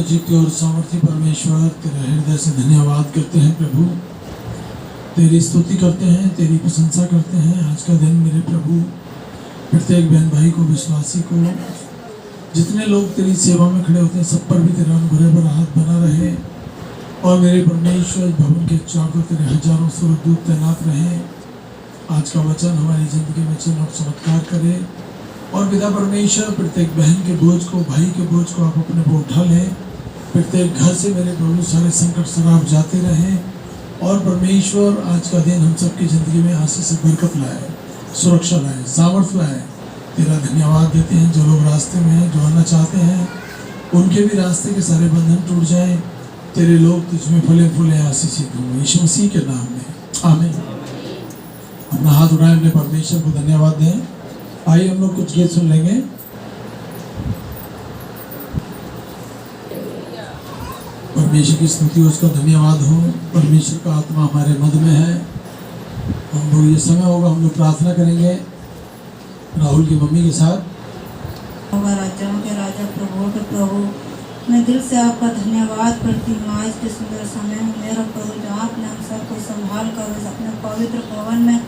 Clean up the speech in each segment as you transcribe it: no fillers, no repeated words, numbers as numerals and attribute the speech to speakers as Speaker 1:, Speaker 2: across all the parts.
Speaker 1: जीते और सामर्थ्य परमेश्वर, तेरे हृदय से धन्यवाद करते हैं प्रभु, तेरी स्तुति करते हैं, तेरी प्रशंसा करते हैं। आज का दिन मेरे प्रभु प्रत्येक बहन भाई को, विश्वासी को, जितने लोग तेरी सेवा में खड़े होते हैं, सब पर भी तेरा अनुग्रह भरा हाथ बना रहे। और मेरे परमेश्वर, भवन के चारों तेरे हजारों स्वर्गदूत तैनात रहे। आज का वचन हमारी जिंदगी में चिन्ह और चमत्कार करे। और पिता परमेश्वर, प्रत्येक बहन के बोझ को, भाई के बोझ को आप अपने पर उठा लें। प्रत्येक घर से मेरे प्रभु सारे संकट सराप जाते रहें। और परमेश्वर, आज का दिन हम सबकी जिंदगी में आशीष से बरकत लाए, सुरक्षा लाए, सामर्थ्य लाए। तेरा धन्यवाद देते हैं। जो लोग रास्ते में हैं, जो आना चाहते हैं, उनके भी रास्ते के सारे बंधन टूट जाए। तेरे लोग तुझमें फले फूले आशीषित हों, यीशु मसीह के नाम में आमीन। अपना हाथ उठाए, अपने परमेश्वर को धन्यवाद दें। आइए हम लोग कुछ गीत सुन लेंगे। परमेश्वर की स्तुति हो, उसका धन्यवाद हो। परमेश्वर का आत्मा हमारे मध्य में है। हम लोग ये समय होगा, हम लोग प्रार्थना करेंगे राहुल की मम्मी के साथ।
Speaker 2: राजाओं के राजा, प्रभुओं के प्रभु, मैं दिल से आपका धन्यवाद करती हूँ आज के सुंदर समय में मेरा प्रभु, जो आपने हम सबको संभाल कर उस अपने पवित्र भवन में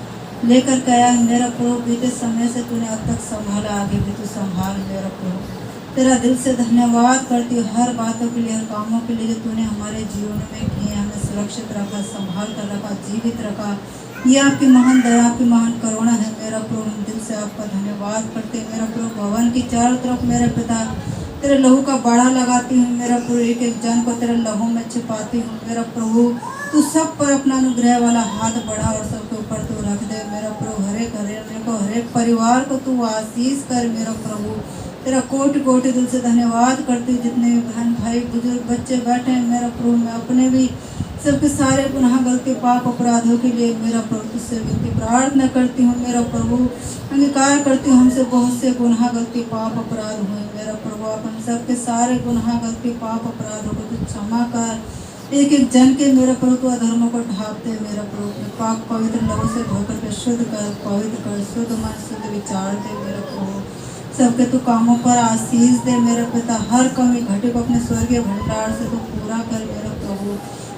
Speaker 2: लेकर गया है। मेरा प्रभु, बीते समय से तूने अब तक संभाला, आगे भी तू संभाल मेरा प्रभु। तेरा दिल से धन्यवाद करती हूँ हर बातों के लिए, हर कामों के लिए जो तूने हमारे जीवन में किए। हमें सुरक्षित रखा, संभाल कर रखा, जीवित रखा। ये आपकी महान दया, आपकी महान करुणा है मेरा प्रभु। हम दिल से आपका धन्यवाद करते हैं मेरा प्रभु। भवन की चारों तरफ मेरे पिता तेरे लहू का बाड़ा लगाती हूँ मेरा प्रभु। एक एक जन को तेरे लहू में छिपाती हूँ मेरा प्रभु। तू सब पर अपना अनुग्रह वाला हाथ बढ़ा और सबके ऊपर तू रख दे मेरा प्रभु। हरेक को, हरेक परिवार को तू आशीष कर मेरा प्रभु। तेरा कोटि कोटि दिल से धन्यवाद करती हूँ। जितने भी बहन भाई बुजुर्ग बच्चे बैठे हैं मेरा प्रभु, मैं अपने भी सबके सारे गुनाह गलती पाप अपराधों के लिए मेरा प्रभु तुझसे विनती प्रार्थना करती हूँ मेरा प्रभु। अंगीकार करती हूँ हमसे बहुत से गुनाह गलती पाप अपराध हुए मेरा प्रभु। आप हम सबके सारे गुनाह गलती पाप अपराधों को तू क्षमा कर। एक एक जन के मेरा प्रभु तू अधर्मों को ढाप दे मेरा प्रभु। पाक पवित्र लहू से धोकर के शुद्ध कर, पवित्र कर, शुद्ध मन शुद्ध विचार दे मेरा प्रभु। सबके तू कामों पर आशीष दे मेरा पिता। हर कमी घटे को अपने स्वर्गीय भंडार से तू पूरा कर मेरा प्रभु।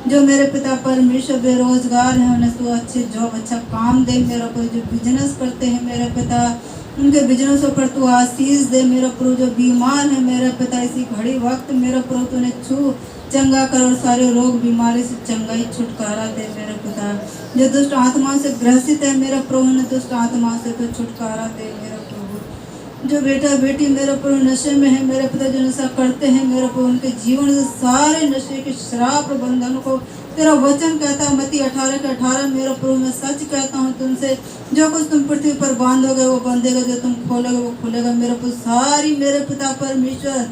Speaker 2: जो मेरे पिता परमेश्वर बेरोजगार हैं, उन्हें तू अच्छे जॉब, अच्छा काम दे मेरा प्रभु। जो बिजनेस करते हैं मेरे पिता, उनके बिजनेसों पर तू आशीष दे मेरा प्रभु। जो बीमार है मेरे पिता, इसी घड़ी वक्त मेरा प्रभु तूने छू चंगा कर और सारे रोग बीमारी से चंगाई छुटकारा दे मेरे पिता। जो दुष्ट आत्मा से ग्रसित है मेरा प्रभु, उन्हें दुष्ट आत्मा से तो छुटकारा दे मेरा प्रभु। जो बेटा बेटी मेरे प्रभु नशे में है मेरे पिता, जो नशा करते हैं मेरे प्रभु, उनके जीवन से सारे नशे के श्राप प्रबंधन को तेरा वचन कहता है मत्ती 18:18 मेरा प्रभु, मैं सच कहता हूँ तुमसे, जो कुछ तुम पृथ्वी पर बांधोगे वो बंधेगा, जो तुम खोलोगे वो खुलेगा मेरे प्रभु। सारी मेरे पिता परमेश्वर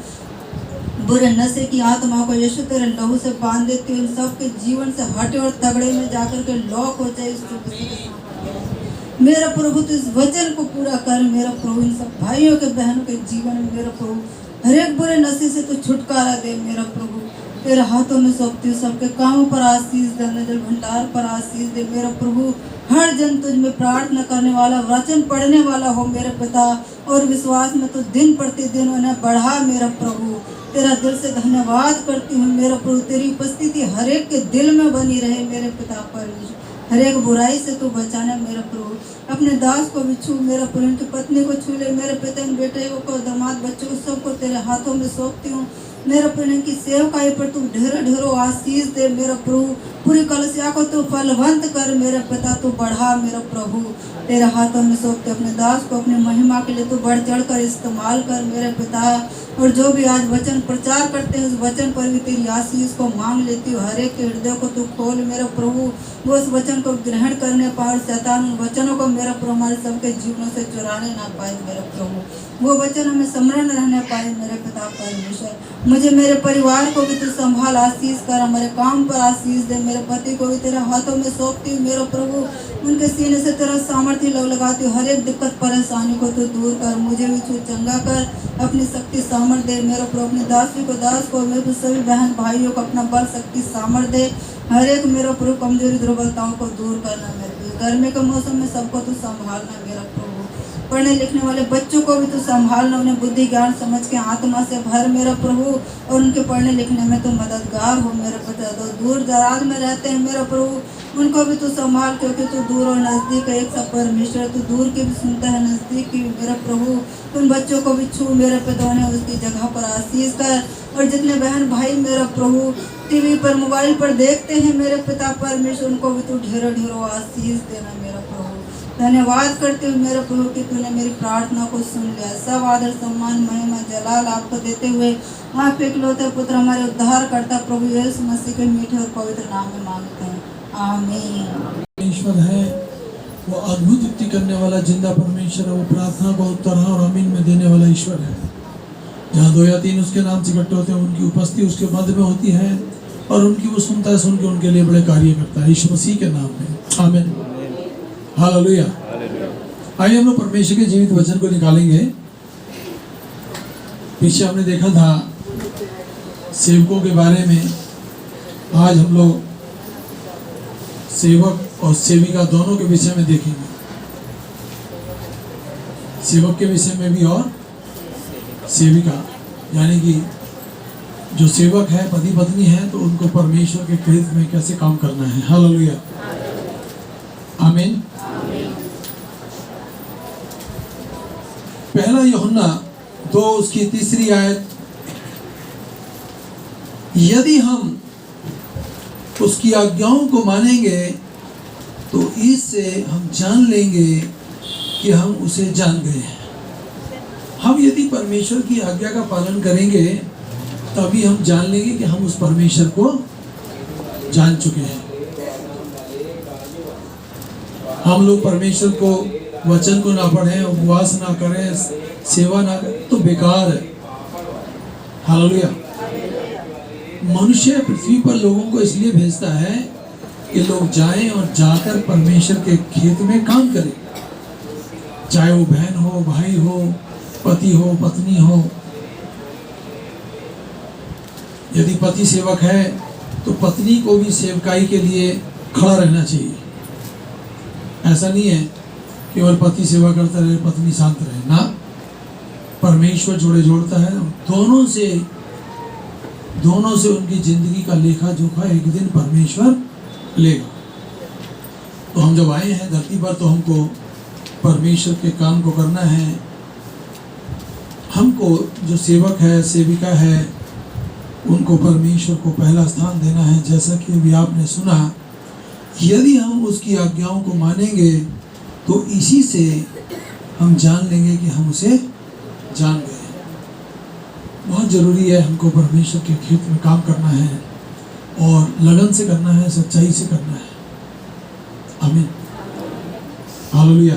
Speaker 2: बुरे नशे की आत्मा को यीशु तेरे लहू से बांध देती हूँ। सबके जीवन से हटे और तगड़े में जाकर के लॉक हो जाए मेरा प्रभु। तो इस वचन को पूरा कर मेरा प्रभु। इन सब भाइयों के बहनों के जीवन में मेरा प्रभु हर एक बुरे नशे से तो छुटकारा दे मेरा प्रभु। तेरे हाथों में सौंपती हूँ। सबके कामों पर आशीष दे, नजर भंडार पर आशीष दे मेरा प्रभु। हर जन तुझ में प्रार्थना करने वाला, वचन पढ़ने वाला हो मेरे पिता, और विश्वास में तो दिन प्रतिदिन उन्हें बढ़ा मेरा प्रभु। तेरा दिल से धन्यवाद करती हूँ मेरा प्रभु। तेरी उपस्थिति हर एक के दिल में बनी रहे मेरे पिता परमेश्वर। हर एक बुराई से तू बचाना मेरा प्रभु। अपने दास को भी छू मेरा प्रभु, उनकी पत्नी को छू ले मेरे पिता, इन बेटियों को, दामाद बच्चों को, सबको तेरे हाथों में सौंपती हूँ मेरा प्रभु। इनकी सेवकाई पर तू ढेरों ढेरों आशीष दे मेरा प्रभु। पूरी कलसिया को तू फलवंत कर मेरे पिता, तू बढ़ा मेरा प्रभु। तेरे हाथों में सौंपते अपने दास को अपनी महिमा के लिए तू बढ़ चढ़ कर इस्तेमाल कर मेरे पिता। और जो भी आज वचन प्रचार करते हैं, उस वचन पर भी तेरी आशीष को मांग लेती हूँ। हर एक के हृदय को तू खोल मेरा प्रभु, वो उस वचन को ग्रहण करने पाए और शैतान उन वचनों को मेरा प्रभु हमारे सबके जीवनों से चुराने ना पाए मेरा प्रभु। वो वचन हमें स्मरण रहने पाए मेरे पिता परमेश्वर। मुझे मेरे परिवार को भी तू संभाल, आशीष कर, हमारे काम पर आशीष दे। मेरे पति को भी तेरे हाथों में सौंपती हूँ मेरा प्रभु। उनके सीने से तेरा सामर्थ्य लगाती हूँ। हर एक दिक्कत परेशानी को तू दूर कर, मुझे भी तू चंगा कर, अपनी शक्ति सामर्थ्य दे मेरा प्रभु। अपने दासी को, दास को, मेरे सभी बहन भाइयों को अपना बल शक्ति सामर्थ्य दे। हर एक मेरा प्रभु कमजोरी दुर्बलताओं को दूर करना मेरे प्रभु। गर्मी के मौसम में सबको तू संभालना मेरा प्रभु। पढ़ने लिखने वाले बच्चों को भी तू संभालना, उन्हें बुद्धि ज्ञान समझ के आत्मा से भर मेरा प्रभु, और उनके पढ़ने लिखने में तो मददगार हो मेरा पिता। तो दूर दराज में रहते हैं मेरा प्रभु, उनको भी तू संभाल, क्योंकि तू दूर और नज़दीक है एक सब परमेश्वर। तू दूर की भी सुनता है, नज़दीक की भी मेरा प्रभु। उन बच्चों को भी छू मेरे पिता, उन्हें उसकी जगह पर आशीष कर। और जितने बहन भाई मेरा प्रभु टीवी पर मोबाइल पर देखते हैं मेरे पिता परमेश्वर, उनको भी तू ढेरों ढेरों आशीष देना मेरा प्रभु। धन्यवाद करते हुए मेरे प्रभु कि तूने मेरी प्रार्थना को सुन लिया। सब आदर सम्मान महिमा जलाल आपको देते हुए आप इकलौते पुत्र हमारे उद्धार करता प्रभु यीशु मसीह के मीठे और पवित्र नाम में मांगते हैं, आमीन।
Speaker 1: परमेश्वर है वो अद्भुत युक्ति करने वाला जिंदा परमेश्वर है। वो प्रार्थना को उत्तर हाँ और आमीन में देने वाला ईश्वर है। जहाँ 2 या 3 उसके नाम से इकट्ठे होते हैं, उनकी उपस्थिति उसके मध्य में होती है, और उनकी वो सुनता है, सुन के उनके लिए बड़े कार्य करता है, यीशु मसीह के नाम में, आमीन, हालेलुया। आइए हम लोग परमेश्वर के जीवित वचन को निकालेंगे। पीछे हमने देखा था सेवकों के बारे में। आज हम लोग सेवक और सेविका दोनों के विषय में देखेंगे। सेवक के विषय में भी और सेविका, यानी कि जो सेवक है पति पत्नी है तो उनको परमेश्वर के कृत्य में कैसे काम करना है। हालेलुया, आमीन। पहला यूहन्ना 2 उसकी 3री आयत, यदि हम उसकी आज्ञाओं को मानेंगे तो इससे हम जान लेंगे कि हम उसे जान गए हैं। हम यदि परमेश्वर की आज्ञा का पालन करेंगे तभी हम जान लेंगे कि हम उस परमेश्वर को जान चुके हैं। हम लोग परमेश्वर को वचन को ना पढ़ें, उपवास ना करें, सेवा ना करें तो बेकार है। हालेलुया। मनुष्य पृथ्वी पर लोगों को इसलिए भेजता है कि लोग जाएं और जाकर परमेश्वर के खेत में काम करें, चाहे वो बहन हो, भाई हो, पति हो, पत्नी हो। यदि पति सेवक है तो पत्नी को भी सेवकाई के लिए खड़ा रहना चाहिए। ऐसा नहीं है केवल पति सेवा करता रहे, पत्नी शांत रहे ना। परमेश्वर जोड़े जोड़ता है, दोनों से उनकी जिंदगी का लेखा जोखा एक दिन परमेश्वर लेगा। तो हम जब आए हैं धरती पर तो हमको परमेश्वर के काम को करना है। हमको जो सेवक है, सेविका है, उनको परमेश्वर को पहला स्थान देना है। जैसा कि अभी आपने सुना, यदि हम उसकी आज्ञाओं को मानेंगे तो इसी से हम जान लेंगे कि हम उसे जान गए। बहुत ज़रूरी है हमको परमेश्वर के खेत में काम करना है और लगन से करना है, सच्चाई से करना है। आमीन, हालेलुया।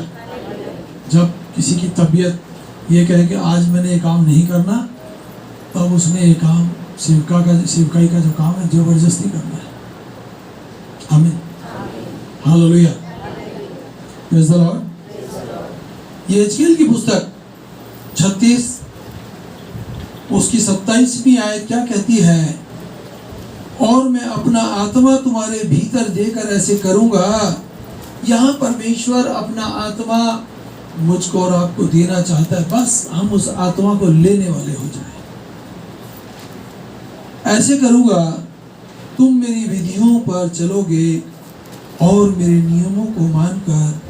Speaker 1: जब किसी की तबीयत ये कहे कि आज मैंने ये काम नहीं करना, तब उसने ये काम सेवकाई का जो काम है जबरदस्ती करना है। आमीन, हालेलुया, प्रेज़ द लॉर्ड। ये एजकेल की पुस्तक 36 उसकी 27वीं आयत क्या कहती है? और मैं अपना आत्मा तुम्हारे भीतर देकर ऐसे करूंगा। यहाँ परमेश्वर अपना आत्मा मुझको और आपको देना चाहता है, बस हम उस आत्मा को लेने वाले हो जाएं। ऐसे करूंगा, तुम मेरी विधियों पर चलोगे और मेरे नियमों को मानकर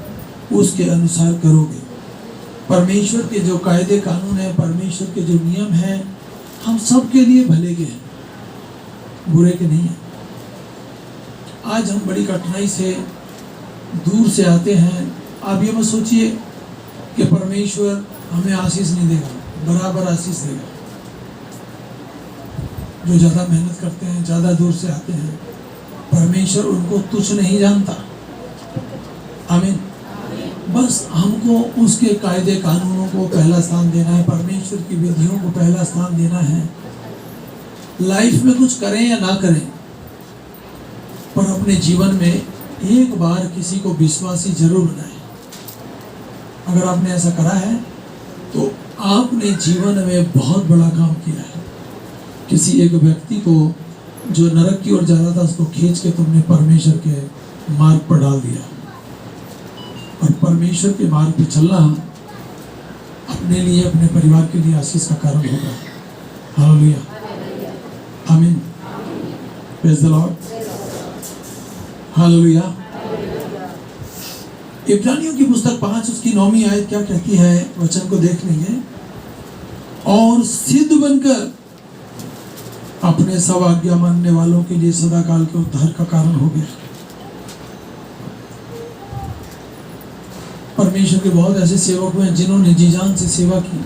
Speaker 1: उसके अनुसार करोगे। परमेश्वर के जो कायदे कानून है, परमेश्वर के जो नियम हैं, हम सब के लिए भले के हैं, बुरे के नहीं हैं। आज हम बड़ी कठिनाई से दूर से आते हैं। आप ये मत सोचिए कि परमेश्वर हमें आशीष नहीं देगा, बराबर आशीष देगा। जो ज़्यादा मेहनत करते हैं, ज़्यादा दूर से आते हैं, परमेश्वर उनको तुच्छ नहीं जानता। आमीन। बस हमको उसके कायदे कानूनों को पहला स्थान देना है, परमेश्वर की विधियों को पहला स्थान देना है। लाइफ में कुछ करें या ना करें, पर अपने जीवन में एक बार किसी को विश्वासी जरूर बनाएं। अगर आपने ऐसा करा है तो आपने जीवन में बहुत बड़ा काम किया है। किसी एक व्यक्ति को जो नरक की ओर जा रहा था, उसको खींच के तुमने परमेश्वर के मार्ग पर डाल दिया। और परमेश्वर के मार्ग पे चलना अपने लिए, अपने परिवार के लिए आशीष का कारण होगा। हालेलुया, आमीन, प्रेज द लॉर्ड, हालेलुया। इब्रानियों की पुस्तक 5 उसकी 9वीं आयत क्या कहती है, वचन को देख लेंगे। और सिद्ध बनकर अपने सब आज्ञा मानने वालों के लिए सदा काल के उद्धार का कारण हो गया। परमेश्वर के बहुत ऐसे सेवक हैं जिन्होंने जी जान से सेवा की,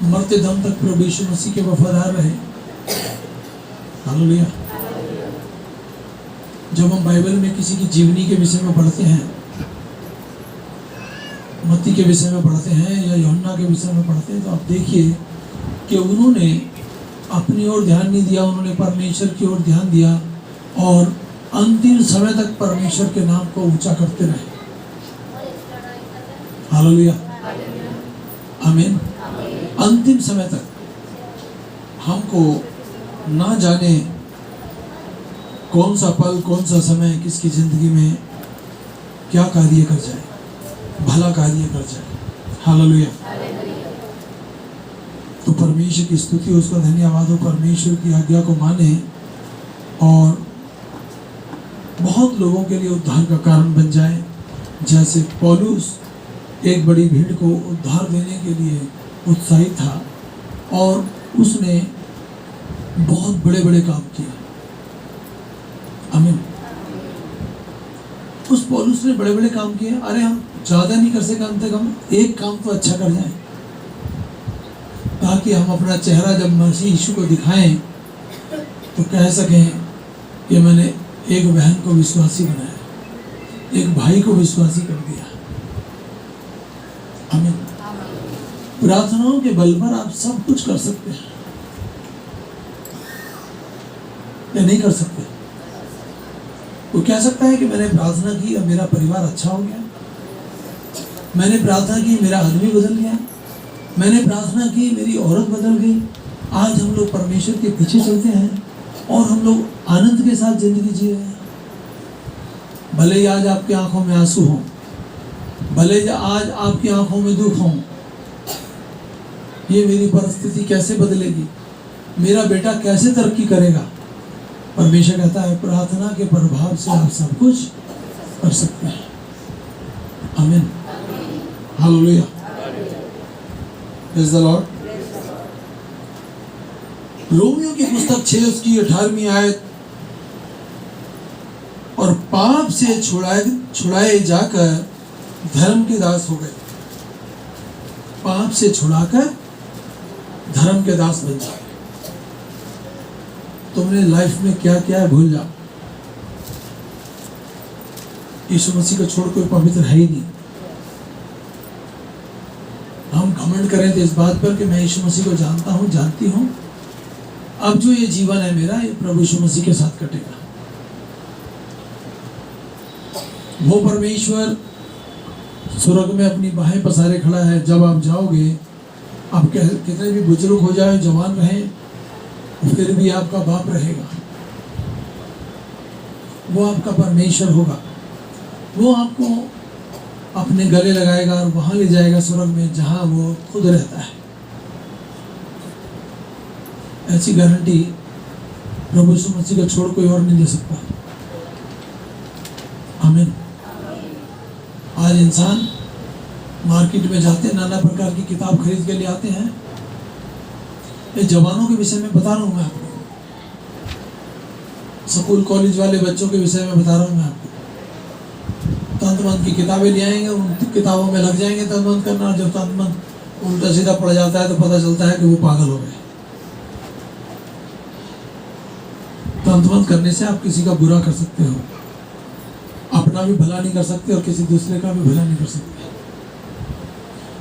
Speaker 1: मरते दम तक प्रभु यीशु मसीह के वफादार रहे। हालेलुया। जब हम बाइबल में किसी की जीवनी के विषय में पढ़ते हैं, मत्ती के विषय में पढ़ते हैं या यूहन्ना के विषय में पढ़ते हैं, तो आप देखिए कि उन्होंने अपनी ओर ध्यान नहीं दिया, उन्होंने परमेश्वर की ओर ध्यान दिया और अंतिम समय तक परमेश्वर के नाम को ऊंचा करते रहे। हालेलुया, आमीन। अंतिम समय तक हमको ना जाने कौन सा पल, कौन सा समय किसकी जिंदगी में क्या कार्य कर जाए, भला कार्य कर जाए। हालेलुया। तो परमेश्वर की स्तुति, उसका धन्यवाद हो, परमेश्वर की आज्ञा को माने और बहुत लोगों के लिए उद्धार का कारण बन जाए। जैसे पौलुस एक बड़ी भीड़ को उद्धार देने के लिए उत्साहित था और उसने बहुत बड़े बड़े काम किए। आमीन। उस पौलुस ने बड़े बड़े काम किए। अरे हम ज़्यादा नहीं कर सके, कम से कम एक काम तो अच्छा कर जाए, ताकि हम अपना चेहरा जब मसीह यीशु को दिखाएं तो कह सकें कि मैंने एक बहन को विश्वासी बनाया, एक भाई को विश्वासी कर दिया। आमीन। प्रार्थनाओं के बल पर आप सब कुछ कर सकते हैं या नहीं कर सकते? वो कह सकता है कि मैंने प्रार्थना की और मेरा परिवार अच्छा हो गया, मैंने प्रार्थना की मेरा आदमी बदल गया, मैंने प्रार्थना की मेरी औरत बदल गई। आज हम लोग परमेश्वर के पीछे चलते हैं और हम लोग आनंद के साथ जिंदगी जी रहे हैं। भले ही आज आपकी आंखों में आंसू हों, भले ही आज आपकी आंखों में दुख हों, ये मेरी परिस्थिति कैसे बदलेगी, मेरा बेटा कैसे तरक्की करेगा, परमेश्वर कहता है प्रार्थना के प्रभाव से आप सब कुछ कर सकते हैं। आमीन, hallelujah, praise the Lord. Romeo की पुस्तक 6 उसकी 18वीं आयत, और पाप से छुड़ाए जाकर धर्म के दास हो गए। पाप से छुड़ाकर धर्म के दास बन जाए। तुमने लाइफ में क्या क्या है भूल जाओ। यीशु मसीह को छोड़ कोई पवित्र है ही नहीं। हम घमंड करें तो इस बात पर कि मैं यीशु मसीह को जानता हूं, जानती हूं, अब जो ये जीवन है मेरा, ये प्रभु यीशु मसीह के साथ कटेगा। वो परमेश्वर स्वर्ग में अपनी बाहें पसारे खड़ा है। जब आप जाओगे, आप कितने भी बुजुर्ग हो जाए, जवान रहे, फिर भी आपका बाप रहेगा। वो आपका परमेश्वर होगा। वो आपको अपने गले लगाएगा और वहां ले जाएगा स्वर्ग में, जहां वो खुद रहता है। ऐसी गारंटी प्रभु यीशु मसीह को छोड़ कोई और नहीं दे सकता। आमीन। आज इंसान मार्केट में जाते हैं, नाना प्रकार की किताब खरीद के ले आते हैं। ये जवानों के विषय में बता रहा हूँ मैं आपको, स्कूल कॉलेज वाले बच्चों के विषय में बता रहा हूँ मैं आपको। तंत्रमंत्र की किताबें ले आएंगे, उन किताबों में लग जाएंगे तंत्रमंत्र करना, और जब तंत्रमंत्र उल्टा सीधा पड़ जाता है तो पता चलता है कि वो पागल हो गए। तंत्रमंत्र करने से आप किसी का बुरा कर सकते हो, अपना भी भला नहीं कर सकते और किसी दूसरे का भी भला नहीं कर सकते।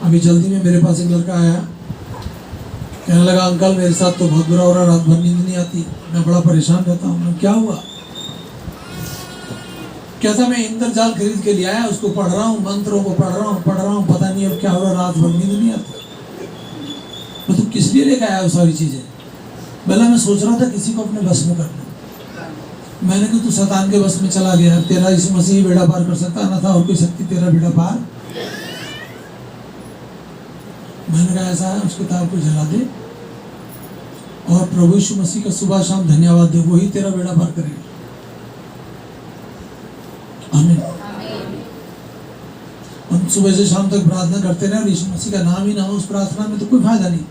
Speaker 1: अभी जल्दी में मेरे पास एक लड़का आया, कहने लगा अंकल मेरे साथ तो बहुत बुरा हो रहा, रात भर नींद नहीं आती, मैं बड़ा परेशान रहता हूँ। क्या हुआ? कहता मैं इंद्रजाल खरीद के ले आया, उसको पढ़ रहा हूँ, मंत्रों को पढ़ रहा हूँ, पता नहीं अब क्या हो रहा, रात भर नींद नहीं आती। तो किस लिए लेकर आया वो सारी चीजें? पहले मैं सोच रहा था किसी को अपने बस में कर लूं। मैंने कहा तू शैतान के बस में चला गया, तेरा यीशु मसीह बेड़ा पार कर सकता ना था, और कोई शक्ति तेरा बेड़ा पार। मैंने कहा ऐसा है, उस किताब को जला दे और प्रभु यीशु मसीह का सुबह शाम धन्यवाद दे, वही तेरा बेड़ा पार करेगा। आमीन। हम सुबह से शाम तक प्रार्थना करते रहे और यीशु मसीह का नाम ही ना हो उस प्रार्थना में तो कोई फायदा नहीं।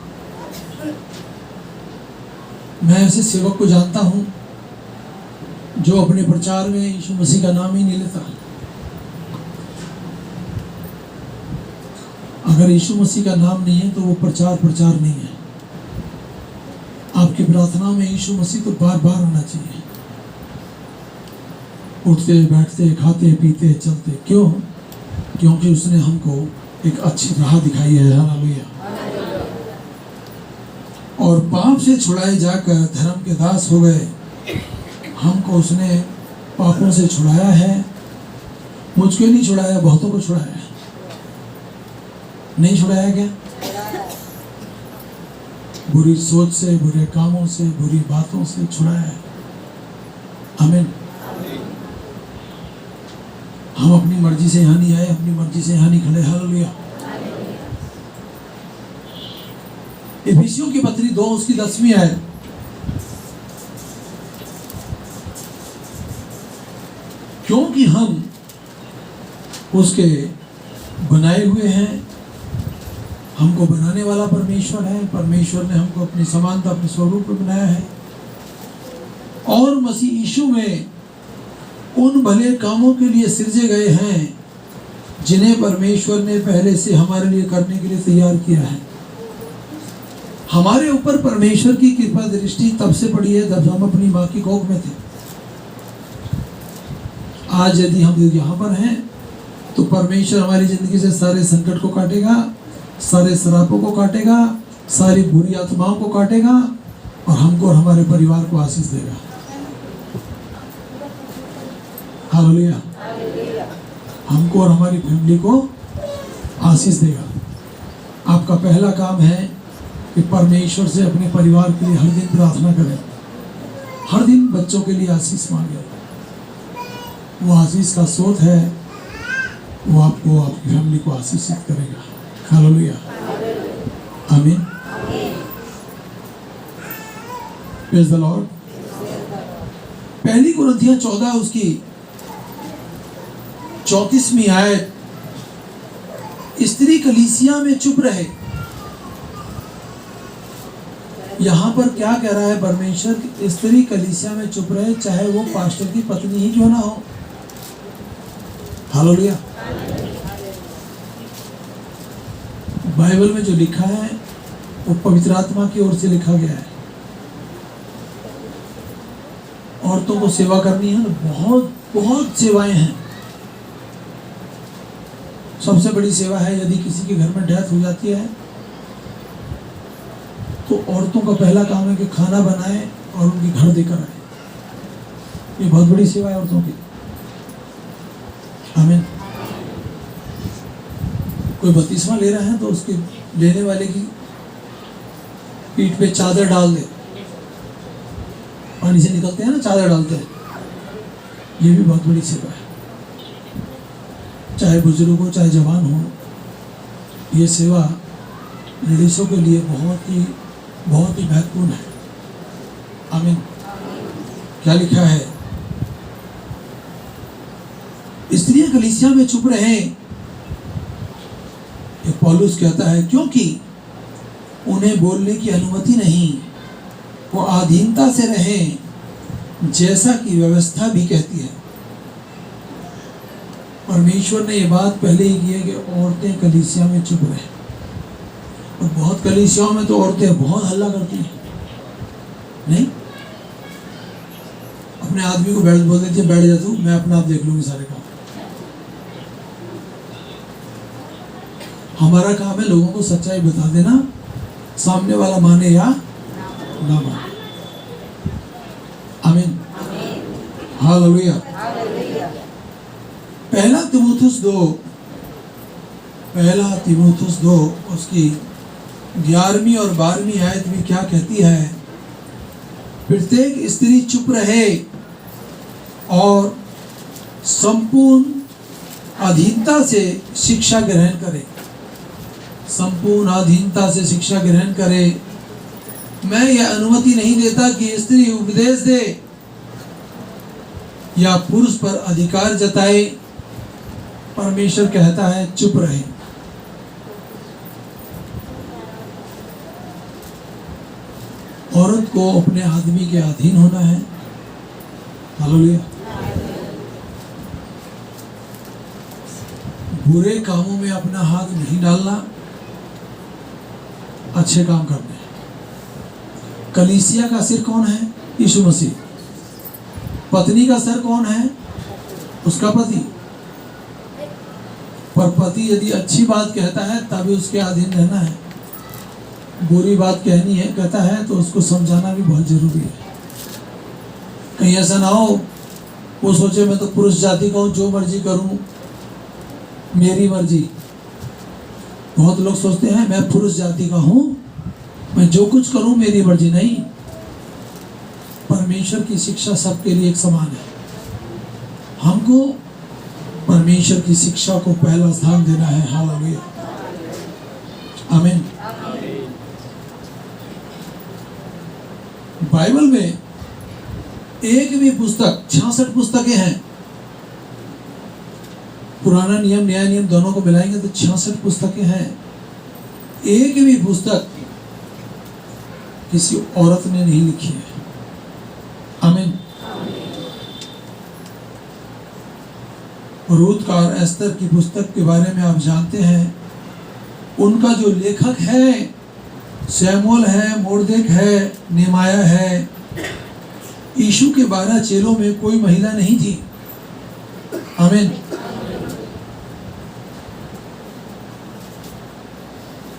Speaker 1: मैं ऐसे सेवक को जानता हूं जो अपने प्रचार में यीशु मसीह का नाम ही नहीं लेता। अगर यीशु मसीह का नाम नहीं है तो वो प्रचार नहीं है। आपकी प्रार्थना में यीशु मसीह तो बार बार आना चाहिए, उठते बैठते खाते पीते चलते। क्यों? क्योंकि उसने हमको एक अच्छी राह दिखाई है। हालेलुया। और पाप से छुड़ाए जाकर धर्म के दास हो गए। हमको उसने पापों से छुड़ाया है। मुझको नहीं छुड़ाया, बहुतों को छुड़ाया है। नहीं छुड़ाया क्या? बुरी सोच से, बुरे कामों से, बुरी बातों से छुड़ाया है। आमीन। हम अपनी मर्जी से यहाँ नहीं आए, अपनी मर्जी से यहाँ नहीं खड़े। हालेलुया। इफिसियों की पत्री 2 उसकी 10वीं आयत। क्योंकि हम उसके बनाए हुए हैं। हमको बनाने वाला परमेश्वर है। परमेश्वर ने हमको अपनी समानता, अपने स्वरूप में बनाया है और मसीह यीशु में उन भले कामों के लिए सृजे गए हैं जिन्हें परमेश्वर ने पहले से हमारे लिए करने के लिए तैयार किया है। हमारे ऊपर परमेश्वर की कृपा दृष्टि तब से पड़ी है जब हम अपनी माँ की कोख में थे। आज यदि हम यहाँ पर हैं तो परमेश्वर हमारी जिंदगी से सारे संकट को काटेगा, सारे श्रापों को काटेगा, सारी बुरी आत्माओं को काटेगा और हमको और हमारे परिवार को आशीष देगा। हालेलुया। हमको और हमारी फैमिली को आशीष देगा। आपका पहला काम है कि परमेश्वर से अपने परिवार के लिए हर दिन प्रार्थना करें। हर दिन बच्चों के लिए आशीष मांगे। वो आशीष का स्रोत है, वो आपको, आपकी फैमिली को आशीषित करेगा। हालेलुया। आमीन। Praise the Lord. पहली कुरिन्थियों 14 उसकी 34वीं आयत। स्त्री कलीसिया में चुप रहे। यहां पर क्या कह रहा है परमेश्वर? स्त्री कलीसिया में चुप रहे, चाहे वो पास्टर की पत्नी ही क्यों ना हो। हालेलुया। बाइबल में जो लिखा है वो पवित्र आत्मा की ओर से लिखा गया है। औरतों को सेवा करनी है ना, बहुत बहुत सेवाएं हैं। सबसे बड़ी सेवा है यदि किसी के घर में डेथ हो जाती है तो औरतों का पहला काम है कि खाना बनाए और उनके घर देकर आए। ये बहुत बड़ी सेवा है औरतों की। आमीन। कोई बपतिस्मा ले रहा है तो उसके लेने वाले की पीठ पे चादर डाल दे। पानी से निकलते हैं ना, चादर डालते हैं। ये भी बहुत बड़ी सेवा है। चाहे बुजुर्ग हो चाहे जवान हो, ये सेवा लेडीज़ों के लिए बहुत ही महत्वपूर्ण है। आमीन। क्या लिखा है? स्त्रियां कलीसिया में चुप रहे। पौलुस कहता है क्योंकि उन्हें बोलने की अनुमति नहीं, वो अधीनता से रहें जैसा कि व्यवस्था भी कहती है। परमेश्वर ने ये बात पहले ही की है कि औरतें कलीसिया में चुप रहें। और बहुत कलीसियाओं में तो औरतें बहुत हल्ला करती हैं। नहीं, अपने आदमी को बोल देती है बैठ जा तू, मैं अपना आप देख लूंगी सारे काम। हमारा काम है लोगों को सच्चाई बता देना, सामने वाला माने या ना माने। आमीन। हालेलुया। पहला तीमुथियुस 2 उसकी 11वीं और 12वीं आयत में क्या कहती है? प्रत्येक स्त्री चुप रहे और संपूर्ण अधीनता से शिक्षा ग्रहण करे। संपूर्ण अधीनता से शिक्षा ग्रहण करे। मैं यह अनुमति नहीं देता कि स्त्री उपदेश दे या पुरुष पर अधिकार जताए। परमेश्वर कहता है चुप रहे। औरत को अपने आदमी के अधीन होना है। हालेलुया। बुरे कामों में अपना हाथ नहीं डालना, अच्छे काम करने। कलीसिया का सिर कौन है? यीशु मसीह। पत्नी का सर कौन है? उसका पति। पर पति यदि अच्छी बात कहता है तभी उसके अधीन रहना है। बुरी बात कहनी है कहता है तो उसको समझाना भी बहुत जरूरी है। कहीं ऐसा ना हो वो सोचे मैं तो पुरुष जाति का हूं, जो मर्जी करूं, मेरी मर्जी। बहुत लोग सोचते हैं मैं पुरुष जाति का हूं, मैं जो कुछ करूं मेरी मर्जी। नहीं, परमेश्वर की शिक्षा सबके लिए एक समान है। हमको परमेश्वर की शिक्षा को पहला स्थान देना है। हालेलुया, आमीन। बाइबल में एक भी पुस्तक, 66 पुस्तकें हैं। पुराना नियम नया नियम दोनों को मिलाएंगे तो 66 पुस्तकें हैं। एक भी पुस्तक किसी औरत ने नहीं लिखी है। आमीन। रूथ का और एस्तर की पुस्तक के बारे में आप जानते हैं। उनका जो लेखक है शमूएल है, मोर्देक है, नेमाया है। यीशु के 12 चेलों में कोई महिला नहीं थी। आमीन।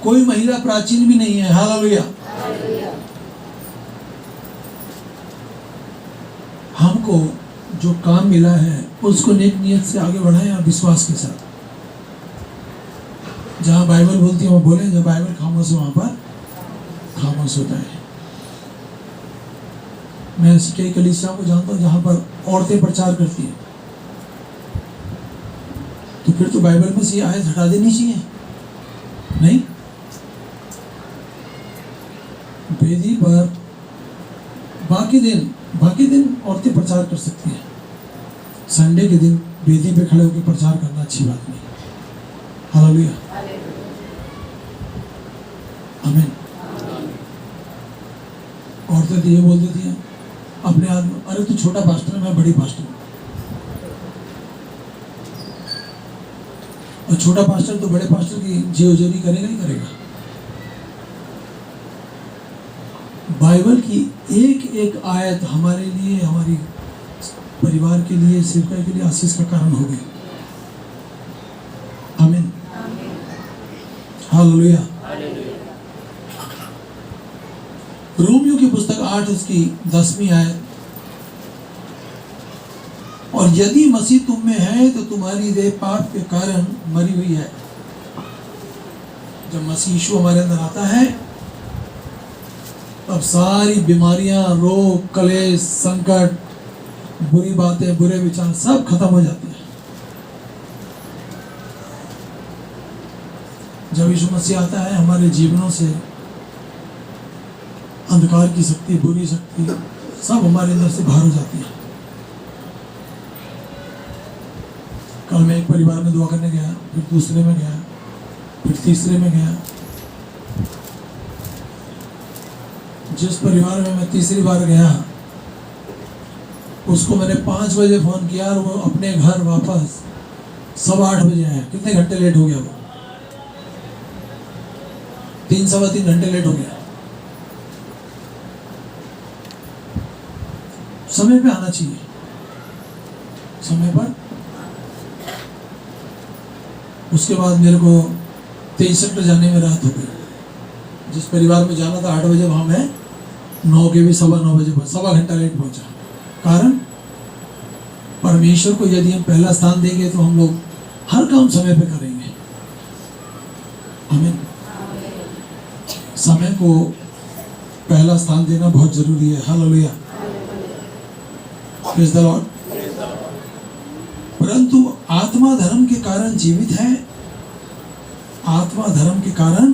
Speaker 1: कोई महिला प्राचीन भी नहीं है। हालेलुया। हमको जो काम मिला है उसको नेक नियत से आगे बढ़ाएं और विश्वास के साथ। जहां बाइबल बोलती है वो बोले, जब बाइबल खामोश है वहां पर खामोश होता है। मैं ऐसी कई कलीसियाओं को जानता हूं जहां पर औरतें प्रचार करती हैं, तो फिर तो बाइबल में से ये आयत हटा देनी चाहिए। नहीं, वेदी पर बाकी दिन औरतें प्रचार कर सकती हैं। संडे के दिन वेदी पे खड़े होकर प्रचार करना अच्छी बात नहीं। हालेलुया, आमीन। औरतें तो ये बोल देती हैं अपने आदमी, अरे तू छोटा पास्टर है, मैं बड़ी पास्टर हूं। और छोटा पास्टर तो बड़े पास्टर की जेवजेरी करेगा ही करेगा। बाइबल की एक एक आयत हमारे लिए, हमारी परिवार के लिए, सेवकाई के लिए आशीष का कारण होगी। आमीन। हालेलुया। रोमियो की पुस्तक 8 उसकी 10वीं आयत, और यदि मसीह तुम में है तो तुम्हारी देह पाप के कारण मरी हुई है। जब मसीह यीशु हमारे अंदर आता है तब सारी बीमारियां, रोग, कलेश, संकट, बुरी बातें, बुरे विचार सब खत्म हो जाते हैं। जब यीशु मसीह आता है हमारे जीवनों से अंधकार की शक्ति, बुरी शक्ति सब हमारे अंदर से बाहर हो जाती है। कल मैं एक परिवार में दुआ करने गया, फिर दूसरे में गया, फिर तीसरे में गया। जिस परिवार में मैं तीसरी बार गया उसको मैंने 5 बजे फोन किया और वो अपने घर वापस 8:15 बजे आया। कितने घंटे लेट हो गया वो? 3 सवा 3 घंटे लेट हो गया। समय पे आना चाहिए, समय पर। उसके बाद मेरे को 23 सेक्टर जाने में रात हो गई। जिस परिवार में जाना था 8 बजे, वहां मैं 9 के भी 9:15 बजे, 1.25 घंटा लेट पहुंचा। कारण परमेश्वर को यदि हम पहला स्थान देंगे तो हम लोग हर काम समय पे करेंगे। आमीन। समय को पहला स्थान देना बहुत जरूरी है। Hallelujah, praise the Lord. परंतु आत्मा धर्म के कारण जीवित है आत्मा धर्म के कारण,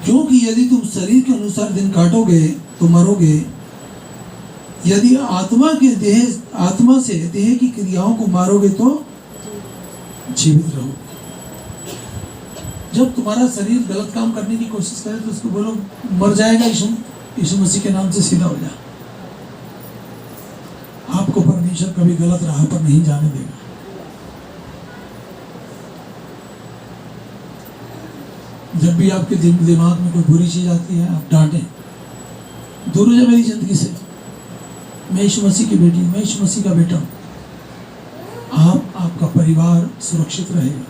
Speaker 1: क्योंकि यदि तुम शरीर के अनुसार दिन काटोगे तो मरोगे, यदि आत्मा से देह की क्रियाओं को मारोगे तो जीवित रहोगे। जब तुम्हारा शरीर गलत काम करने की कोशिश करे तो उसको बोलो मर जाएगा, यीशु मसीह के नाम से सीधा हो जा। आपको परमेश्वर कभी गलत राह पर नहीं जाने देगा। जब भी आपके दिमाग में कोई बुरी चीज आती है, आप डांटें, दूर हो जा मेरी जिंदगी से, मैं यीशु मसीह की बेटी हूं, मैं यीशु मसीह का बेटा हूं। आपका परिवार सुरक्षित रहेगा,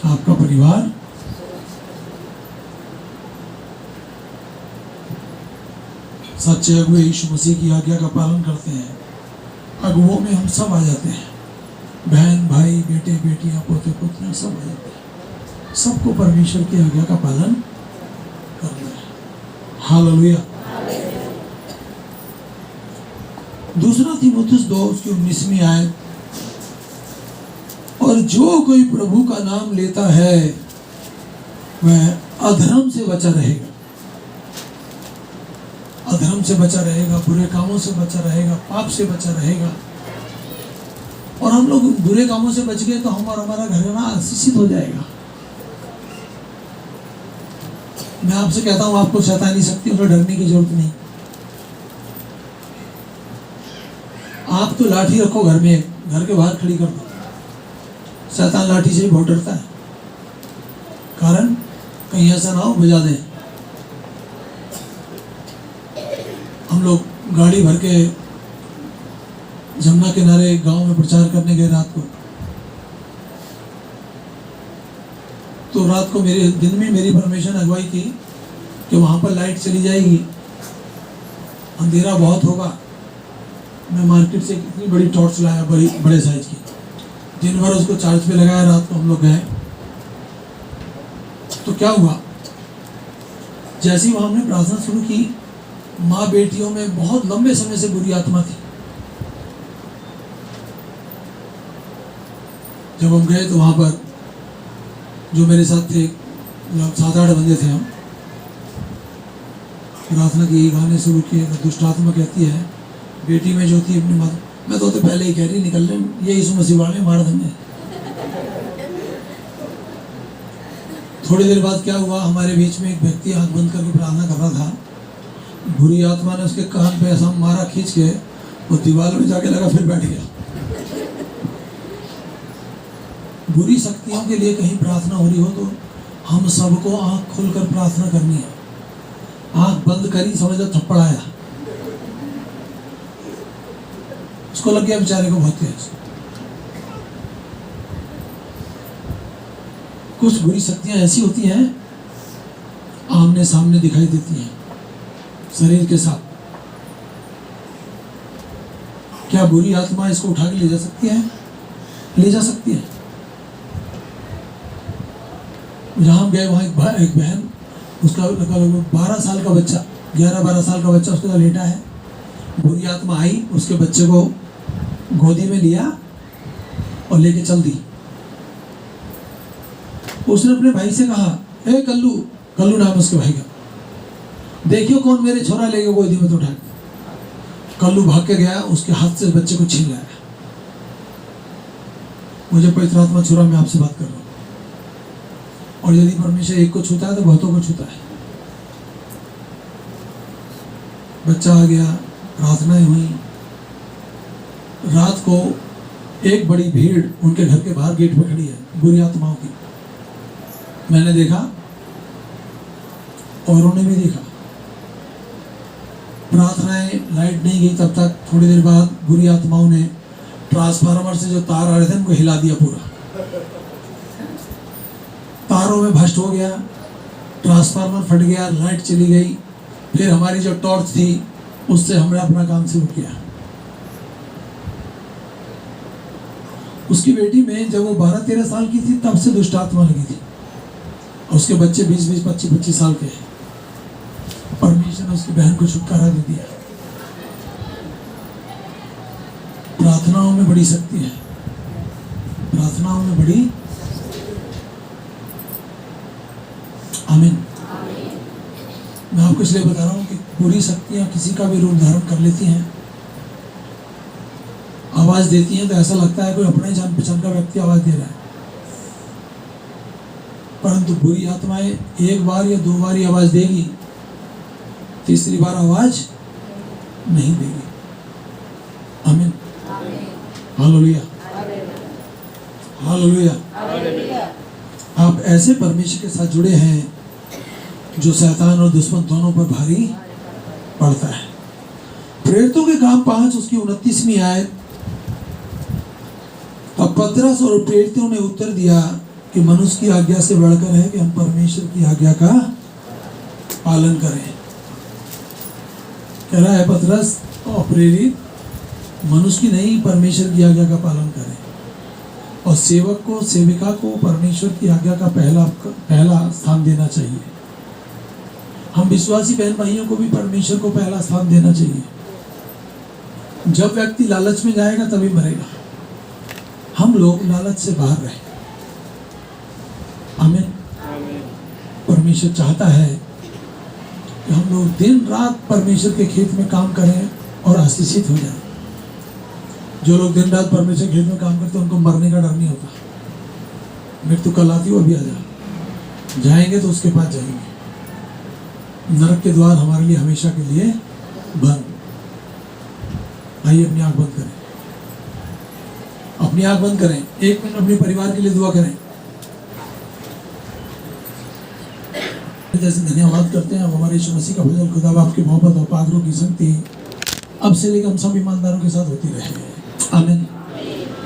Speaker 1: आपका परिवार सच्चे अगुए यीशु मसीह की आज्ञा का पालन करते हैं। अगुओं में हम सब आ जाते हैं, बहन भाई, बेटे बेटियां, पोते पोतियां, सब आ जाते हैं। सबको परमेश्वर की आज्ञा का पालन करना है। हालेलुया। दूसरा तीमुथियुस 2:19 आयत, और जो कोई प्रभु का नाम लेता है वह अधर्म से बचा रहेगा, अधर्म से बचा रहेगा, बुरे कामों से बचा रहेगा, पाप से बचा रहेगा। और हम लोग बुरे कामों से बच गए तो हमारा घराना आशीषित हो जाएगा। मैं आपसे कहता हूं, आपको शैतानी शक्तियों से डरने की जरूरत नहीं। आप तो लाठी रखो घर में, घर के बाहर खड़ी कर दो। शैतान लाठी से ही बहुत डरता है, कारण कहीं ऐसा ना हो बजा दे। हम लोग गाड़ी भर के जमुना किनारे गांव में प्रचार करने गए रात को, तो रात को मेरे दिन में मेरी परमेश्वर ने अगुवाई की कि वहां पर लाइट चली जाएगी, अंधेरा बहुत होगा। मैं मार्केट से इतनी बड़ी टॉर्च लाया, बड़े साइज की, दिन भर उसको चार्ज पे लगाया। रात को हम लोग गए तो क्या हुआ, जैसे ही वहां हमने प्रार्थना शुरू की, माँ बेटियों में बहुत लंबे समय से बुरी आत्मा थी। जब हम गए तो वहां पर जो मेरे साथ थे, 7-8 बंदे थे, हम प्रार्थना की, गाने शुरू किए। दुष्ट आत्मा कहती है बेटी में जो थी अपनी माँ, मैं तो पहले ही कह रही निकल ले, ये यीशु मसीह वाले मार देंगे। थोड़ी देर बाद क्या हुआ, हमारे बीच में एक व्यक्ति आंख बंद करके प्रार्थना कर रहा था। बुरी आत्मा ने उसके कान पे ऐसा मारा खींच के, वो दीवार में जाके लगा, फिर बैठ गया। बुरी शक्तियों के लिए कहीं प्रार्थना हो रही हो तो हम सबको आंख खोलकर प्रार्थना करनी है। आंख बंद करी, समझ लो थप्पड़ आया, उसको लग गया बेचारे को बहुत तेज। कुछ बुरी शक्तियां ऐसी होती हैं, आमने सामने दिखाई देती हैं शरीर के साथ। क्या बुरी आत्मा इसको उठा के ले जा सकती है? ले जा सकती है। जहां हम गए वहां एक बहन, उसका 12 साल का बच्चा, 11-12 साल का बच्चा उसके साथ लेटा है। बुरी आत्मा आई, उसके बच्चे को गोदी में लिया और लेके चल दी। उसने अपने भाई से कहा, ए कल्लू, कल्लू नाम उसके भाई का, देखियो कौन मेरे छोरा लेके गोदी में तो उठा। कल्लू भाग के गया, उसके हाथ से बच्चे को छीन लाया। मुझे पवित्र आत्मा छुरा, मैं आपसे बात कर रहा हूं। और यदि परमेश्वर एक को छूता है तो बहुतों को छूता है। बच्चा आ गया, प्रार्थनाएं हुई। रात को एक बड़ी भीड़ उनके घर के बाहर गेट पर खड़ी है, बुरी आत्माओं की। मैंने देखा, औरों ने भी देखा। प्रार्थनाएं, लाइट नहीं गई तब तक। थोड़ी देर बाद बुरी आत्माओं ने ट्रांसफार्मर से जो तार आ रहे थे उनको हिला दिया पूरा। तारों में भ्रष्ट हो गया, ट्रांसफार्मर फट गया, लाइट चली गई। फिर हमारी जो टॉर्च थी उससे हमने अपना काम शुरू किया। उसकी बेटी में जब वो 12-13 साल की थी तब से दुष्ट आत्मा लगी थी। उसके बच्चे 20-20, 25-25 साल के। परमेश्वर ने उसकी बहन को छुटकारा दे दिया। प्रार्थनाओं में बड़ी शक्ति है। प्रार्थना प्रार्थनाओं में बड़ी। आमीन। मैं आपको इसलिए बता रहा हूँ कि बुरी शक्तियाँ किसी का भी रूप धारण कर लेती हैं, आवाज देती हैं, तो ऐसा लगता है कोई अपने जान पहचान का व्यक्ति आवाज दे रहा है, परंतु बुरी आत्माएं एक बार या दो बार ही आवाज देगी, तीसरी बार आवाज नहीं देगी। आमीन। Hallelujah, hallelujah. आप ऐसे परमेश्वर के साथ जुड़े हैं जो शैतान और दुश्मन दोनों पर भारी पड़ता है। प्रेरितों के काम 5 उसकी 29वीं आयत। अब पतरस और प्रेरितों ने उत्तर दिया कि मनुष्य की आज्ञा से बढ़कर है कि हम परमेश्वर की आज्ञा का पालन करें। कह रहा है पतरस और प्रेरित, मनुष्य की नहीं परमेश्वर की आज्ञा का पालन करें, और सेवक को सेविका को परमेश्वर की आज्ञा का पहला स्थान देना चाहिए। हम विश्वासी बहन भाइयों को भी परमेश्वर को पहला स्थान देना चाहिए। जब व्यक्ति लालच में जाएगा तभी मरेगा। हम लोग लालच से बाहर रहे। आमीन। परमेश्वर चाहता है कि हम लोग दिन रात परमेश्वर के खेत में काम करें और आशीषित हो जाए। जो लोग दिन रात परमेश्वर के खेत में काम करते हैं उनको मरने का डर नहीं होता। मृत्यु कल आती हो अभी आ जाएंगे तो उसके पास जाएंगे। नरक के द्वार हमारे लिए हमेशा के लिए बंद। आइए अपनी आंख बंद करें, अपनी आंख बंद करें, 1 मिनट अपने परिवार के लिए दुआ करें। जैसे धन्यवाद करते हैं। अब हमारे यीशु मसीह का फजल, खुदा बाप की मोहब्बत और पाक रूह की संगति अब से लेकर हम सब ईमानदारों के साथ होती रहे। आमीन।